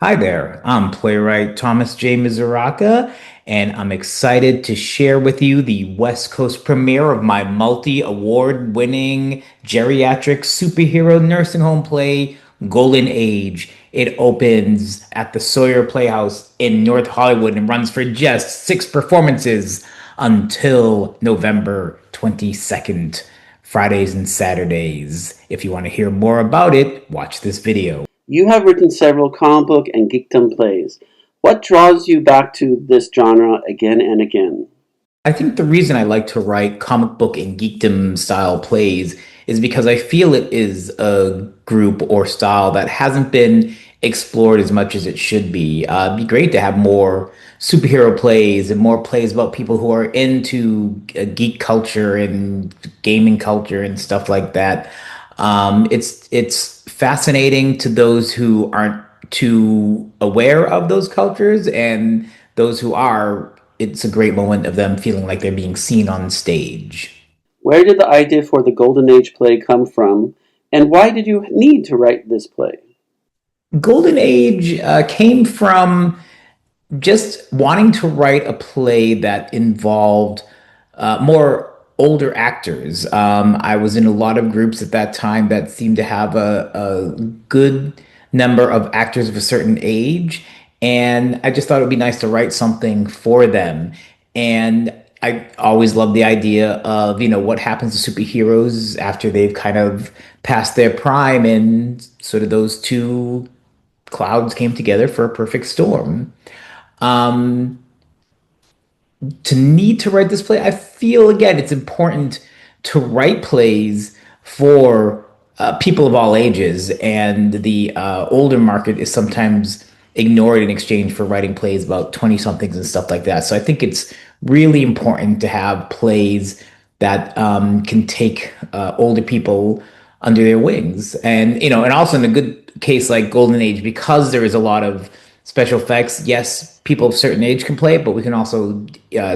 Hi there, I'm Playwright Thomas J. Misuraca, and I'm excited to share with you the West Coast premiere of my multi-award winning geriatric superhero nursing home play, Golden Age. It opens at the Sawyer Playhouse in North Hollywood and runs for just 6 performances until November 22nd, Fridays and Saturdays. If you want to hear more about it, watch this video. You have written several comic book and geekdom plays. What draws you back to this genre again and again? I think the reason I like to write comic book and geekdom style plays is because I feel it is a group or style that hasn't been explored as much as it should be. It'd be great to have more superhero plays and more plays about people who are into geek culture and gaming culture and stuff like that. It's fascinating to those who aren't too aware of those cultures, and those who are, it's a great moment of them feeling like they're being seen on stage. Where did the idea for the Golden Age play come from, and why did you need to write this play? Golden Age came from just wanting to write a play that involved more older actors. I was in a lot of groups at that time that seemed to have a good number of actors of a certain age, and I just thought it would be nice to write something for them. And I always loved the idea of, what happens to superheroes after they've kind of passed their prime, and sort of those two clouds came together for a perfect storm. Um, to need to write this play, I feel again it's important to write plays for people of all ages, and the older market is sometimes ignored in exchange for writing plays about 20 somethings and stuff like that. So I think it's really important to have plays that can take older people under their wings, and also in a good case like Golden Age, because there is a lot of special effects. Yes, people of a certain age can play it, but we can also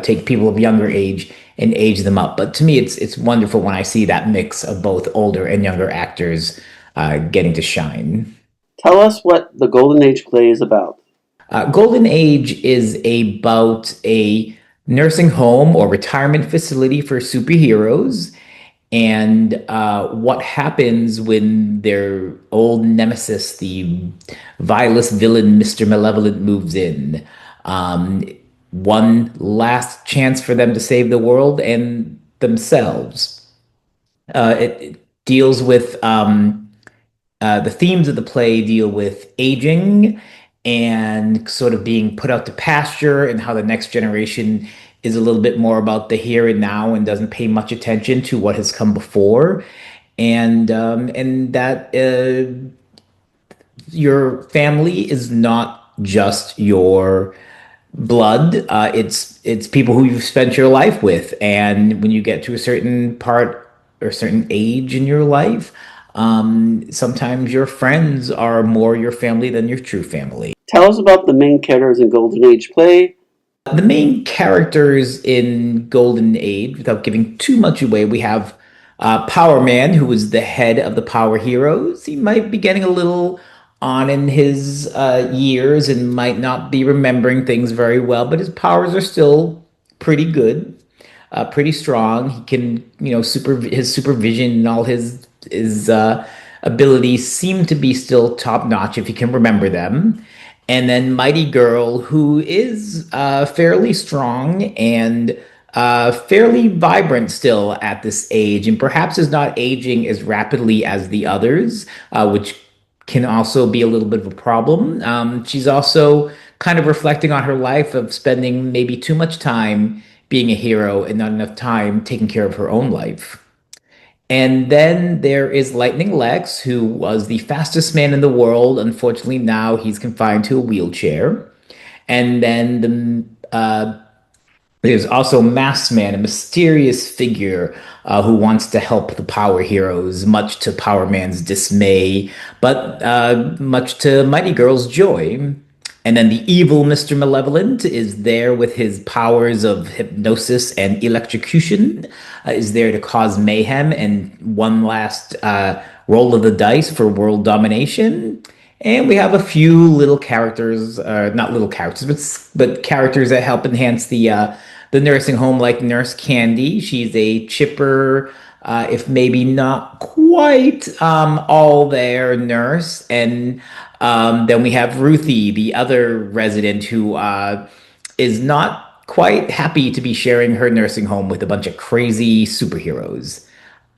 take people of younger age and age them up. But to me, it's wonderful when I see that mix of both older and younger actors getting to shine. Tell us what the Golden Age play is about. Golden Age is about a nursing home or retirement facility for superheroes, and what happens when their old nemesis, the vilest villain, Mr. Malevolent, moves in. Um, One last chance for them to save the world and themselves. It deals with the themes of the play deal with aging and sort of being put out to pasture, and how the next generation is a little bit more about the here and now and doesn't pay much attention to what has come before, and that your family is not just your blood. It's people who you've spent your life with, and when you get to a certain part or certain age in your life, sometimes your friends are more your family than your true family. Tell us about the main characters in Golden Age play. The main characters in Golden Age, without giving too much away, we have Power Man, who is the head of the Power Heroes. He might be getting a little on in his years and might not be remembering things very well, but his powers are still pretty good, pretty strong. He can, his supervision and all his abilities seem to be still top notch if he can remember them. And then Mighty Girl, who is fairly strong and fairly vibrant still at this age, and perhaps is not aging as rapidly as the others, which can also be a little bit of a problem. She's also kind of reflecting on her life of spending maybe too much time being a hero and not enough time taking care of her own life. And then there is Lightning Lex, who was the fastest man in the world. Unfortunately, now he's confined to a wheelchair. And then there's also Masked Man, a mysterious figure who wants to help the Power Heroes, much to Power Man's dismay, but much to Mighty Girl's joy. And then the evil Mr. Malevolent is there with his powers of hypnosis and electrocution, is there to cause mayhem and one last roll of the dice for world domination. And we have a few little characters, not little characters, but characters that help enhance the nursing home, like Nurse Candy. She's a chipper, if maybe not quite all there nurse, and then we have Ruthie, the other resident who is not quite happy to be sharing her nursing home with a bunch of crazy superheroes.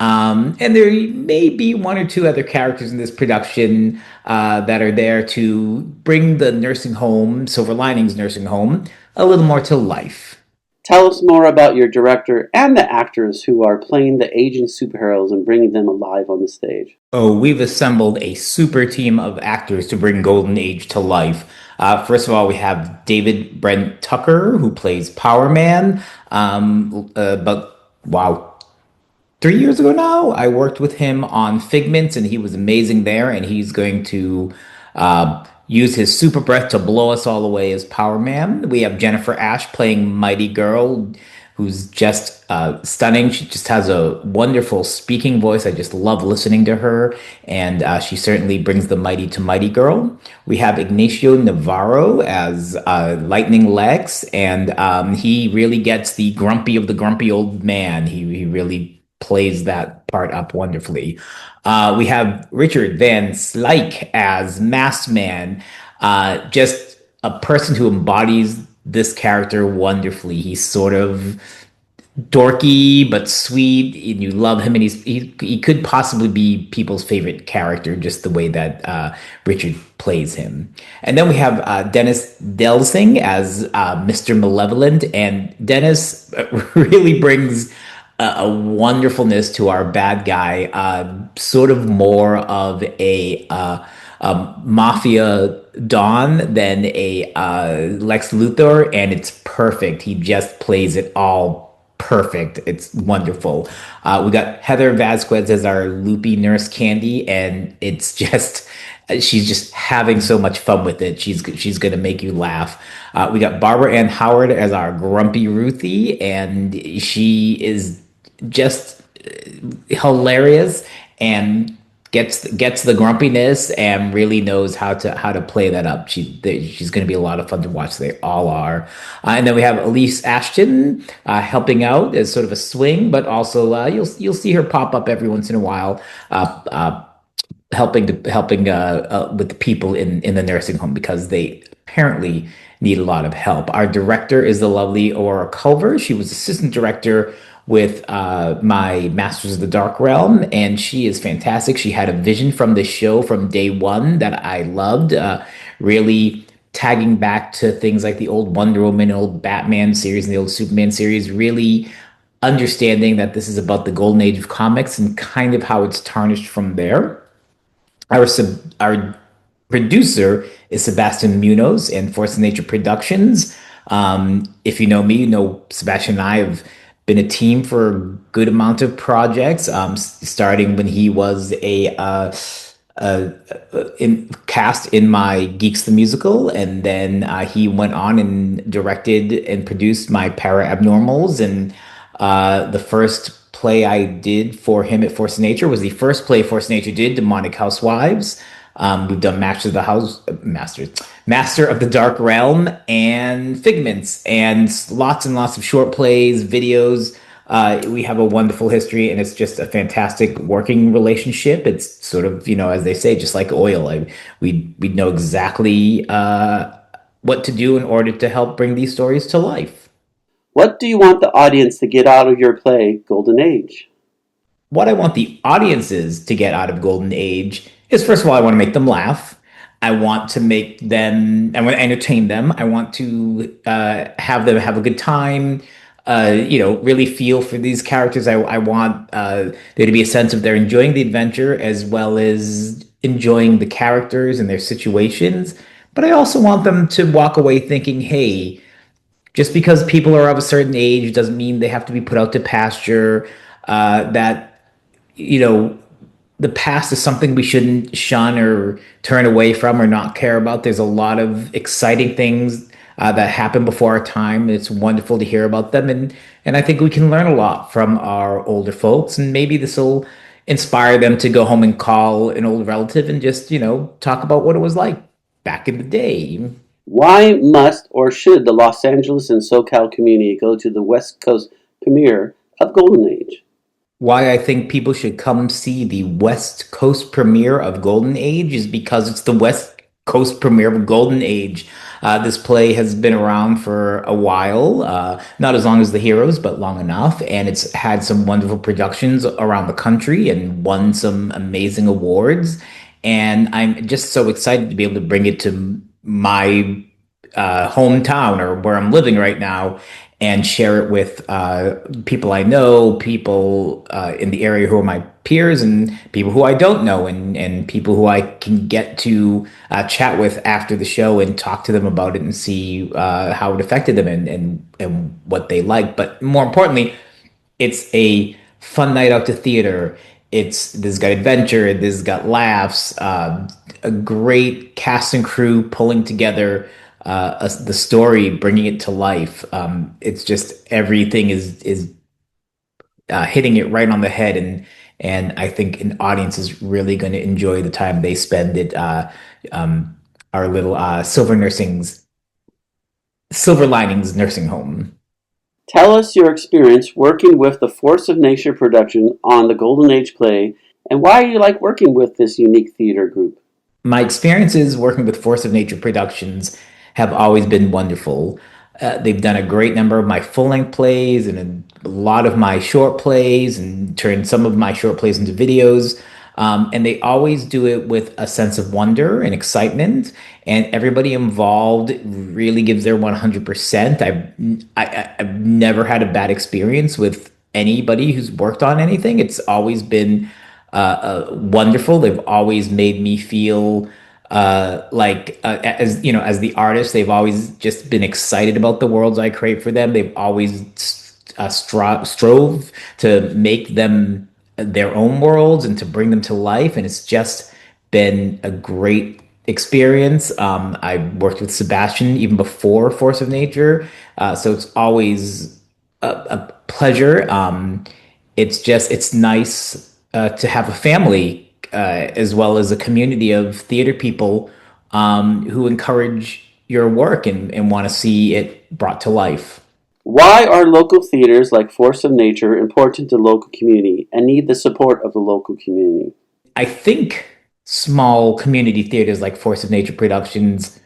And there may be one or two other characters in this production that are there to bring the nursing home, Silver Linings Nursing Home, a little more to life. Tell us more about your director and the actors who are playing the aging superheroes and bringing them alive on the stage. Oh, we've assembled a super team of actors to bring Golden Age to life. First of all, we have David Brent Tucker, who plays Power Man. But wow, 3 years ago now, I worked with him on Figments, and he was amazing there. And he's going to use his super breath to blow us all away as Power Man. We have Jennifer Ash playing Mighty Girl, who's just stunning. She just has a wonderful speaking voice. I just love listening to her, and she certainly brings the mighty to Mighty Girl. We have Ignacio Navarro as Lightning Lex, and he really gets the grumpy of the grumpy old man. He really plays that part up wonderfully. We have Richard Van Slyke as Masked Man, just a person who embodies this character wonderfully. He's sort of dorky but sweet, and you love him, and he could possibly be people's favorite character, just the way that Richard plays him. And then we have Dennis Delsing as Mr. Malevolent, and Dennis really brings a wonderfulness to our bad guy, sort of more of a mafia Don than a Lex Luthor, and it's perfect. He just plays it all perfect. It's wonderful. We got Heather Vasquez as our loopy nurse Candy, and it's just she's just having so much fun with it. She's gonna make you laugh. We got Barbara Ann Howard as our grumpy Ruthie, and she is just hilarious and gets the grumpiness and really knows how to play that up. She's going to be a lot of fun to watch. They all are. And then we have Elise Ashton helping out as sort of a swing, but also you'll see her pop up every once in a while, helping with the people in the nursing home, because they apparently need a lot of help. Our director is the lovely Aurora Culver. She was assistant director with my Masters of the Dark Realm, and she is fantastic. She had a vision from the show from day one that I loved, really tagging back to things like the old Wonder Woman, old Batman series, and the old Superman series, really understanding that this is about the golden age of comics and kind of how it's tarnished from there. Our producer is Sebastian Munoz and Force of Nature Productions. If you know me, you know Sebastian and I have been a team for a good amount of projects, starting when he was cast in my Geeks the Musical, and then he went on and directed and produced my Para Abnormals, and the first play I did for him at Force of Nature was the first play Force of Nature did, Demonic Housewives. We've done Master of the Dark Realm, and Figments, and lots of short plays, videos. We have a wonderful history, and it's just a fantastic working relationship. It's sort of, as they say, just like oil. We know exactly what to do in order to help bring these stories to life. What do you want the audience to get out of your play, Golden Age? What I want the audiences to get out of Golden Age is, first of all, I want to make them laugh. I want to entertain them. I want to have them have a good time. Really feel for these characters. I want there to be a sense of they're enjoying the adventure as well as enjoying the characters and their situations. But I also want them to walk away thinking, hey, just because people are of a certain age doesn't mean they have to be put out to pasture. That, the past is something we shouldn't shun or turn away from or not care about. There's a lot of exciting things that happened before our time. It's wonderful to hear about them, and I think we can learn a lot from our older folks. And maybe this will inspire them to go home and call an old relative and just, talk about what it was like back in the day. Why must or should the Los Angeles and SoCal community go to the West Coast premiere of Golden Age? Why I think people should come see the West Coast premiere of Golden Age is because it's the West Coast premiere of Golden Age. This play has been around for a while, not as long as The Heroes, but long enough. And it's had some wonderful productions around the country and won some amazing awards. And I'm just so excited to be able to bring it to my hometown or where I'm living right now and share it with people I know, people in the area who are my peers, and people who I don't know, and people who I can get to chat with after the show and talk to them about it and see how it affected them and what they like. But more importantly, it's a fun night out to theater. This got adventure, this got laughs, a great cast and crew pulling together the story, bringing it to life. It's just everything is hitting it right on the head, and I think an audience is really going to enjoy the time they spend at our little Silver Linings nursing home. Tell us your experience working with the Force of Nature production on the Golden Age play and why you like working with this unique theater group. My experiences working with Force of Nature Productions have always been wonderful. They've done a great number of my full length plays and a lot of my short plays and turned some of my short plays into videos. And they always do it with a sense of wonder and excitement, and everybody involved really gives their 100%. I've never had a bad experience with anybody who's worked on anything. It's always been wonderful. They've always made me feel like as you know, as the artist, they've always just been excited about the worlds I create for them. They've always strove to make them their own worlds and to bring them to life, and it's just been a great experience. I worked with Sebastian even before Force of Nature, so it's always a pleasure. It's nice to have a family as well as a community of theater people who encourage your work and want to see it brought to life. Why are local theaters like Force of Nature important to the local community and need the support of the local community? I think small community theaters like Force of Nature Productions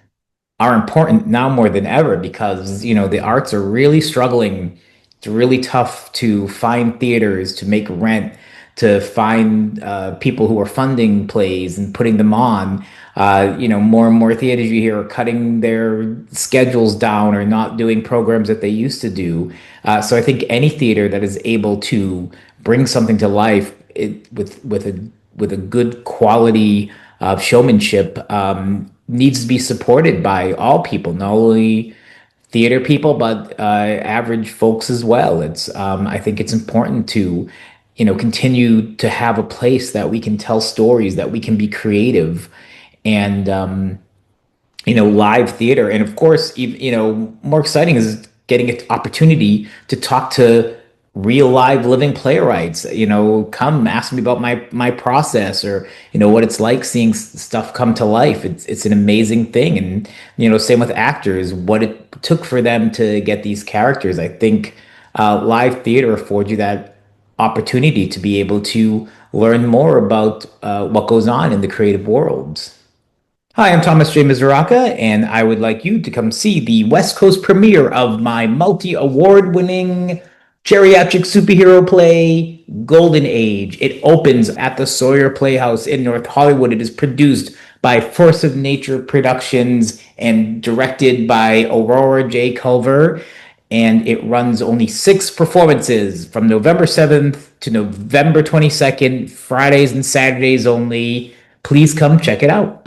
are important now more than ever because, the arts are really struggling. It's really tough to find theaters, to make rent, to find people who are funding plays and putting them on. More and more theaters you hear are cutting their schedules down or not doing programs that they used to do. So I think any theater that is able to bring something to life with a good quality of showmanship needs to be supported by all people, not only theater people, but average folks as well. I think it's important to, continue to have a place that we can tell stories, that we can be creative, and live theater. And of course, more exciting is getting an opportunity to talk to real live living playwrights. Come ask me about my process or, what it's like seeing stuff come to life. It's an amazing thing. And, same with actors, what it took for them to get these characters. I think live theater affords you that opportunity to be able to learn more about what goes on in the creative worlds. Hi, I'm Thomas J. Misuraca, and I would like you to come see the West Coast premiere of my multi-award winning geriatric superhero play, Golden Age. It opens at the Sawyer Playhouse in North Hollywood. It is produced by Force of Nature Productions and directed by Aurora Culver. And it runs only 6 performances from November 7th to November 22nd, Fridays and Saturdays only. Please come check it out.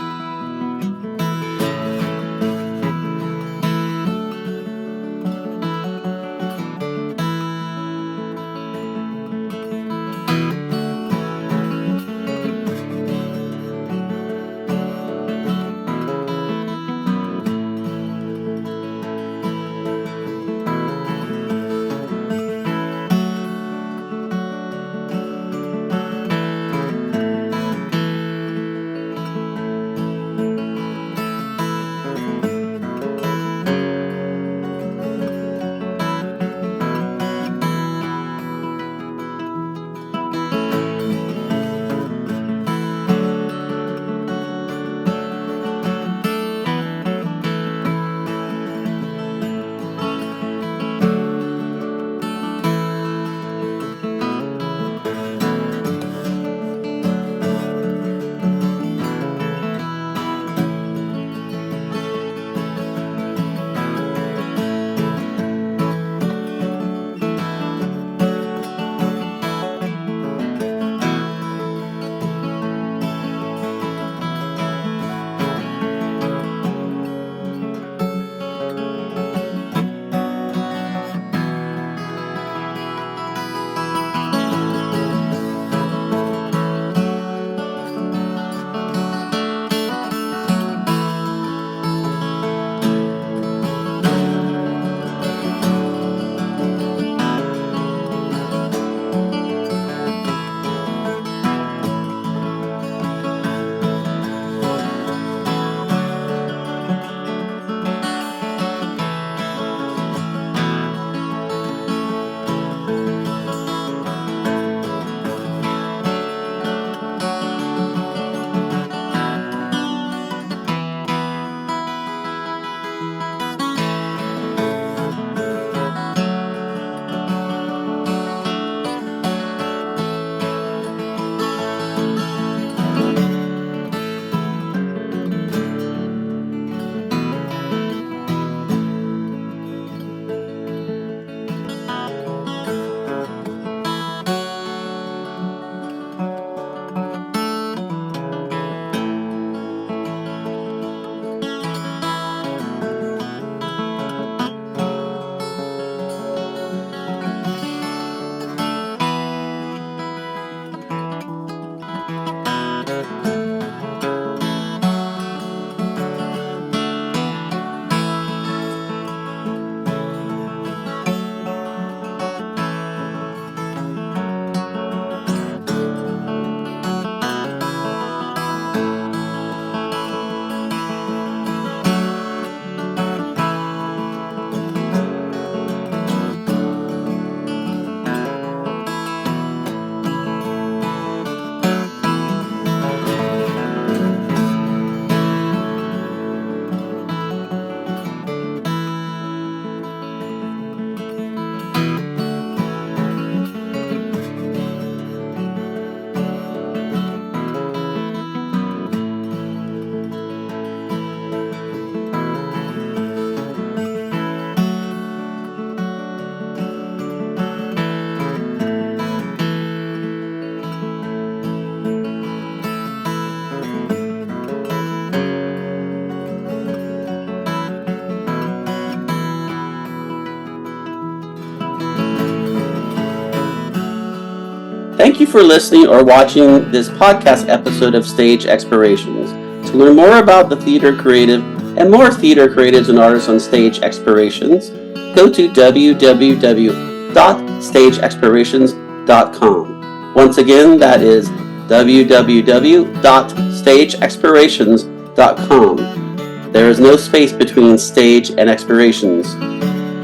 Thank you for listening or watching this podcast episode of Stage Explorations. To learn more about the theater creative and more theater creatives and artists on Stage Explorations, go to www.stageexplorations.com. Once again, that is www.stageexplorations.com. There is no space between stage and explorations.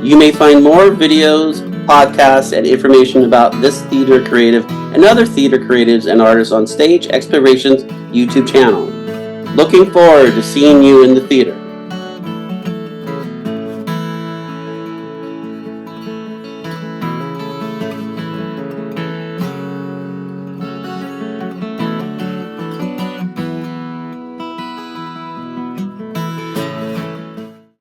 You may find more videos, podcasts, and information about this theater creative and other theater creatives and artists on Stage Explorations YouTube channel. Looking forward to seeing you in the theater.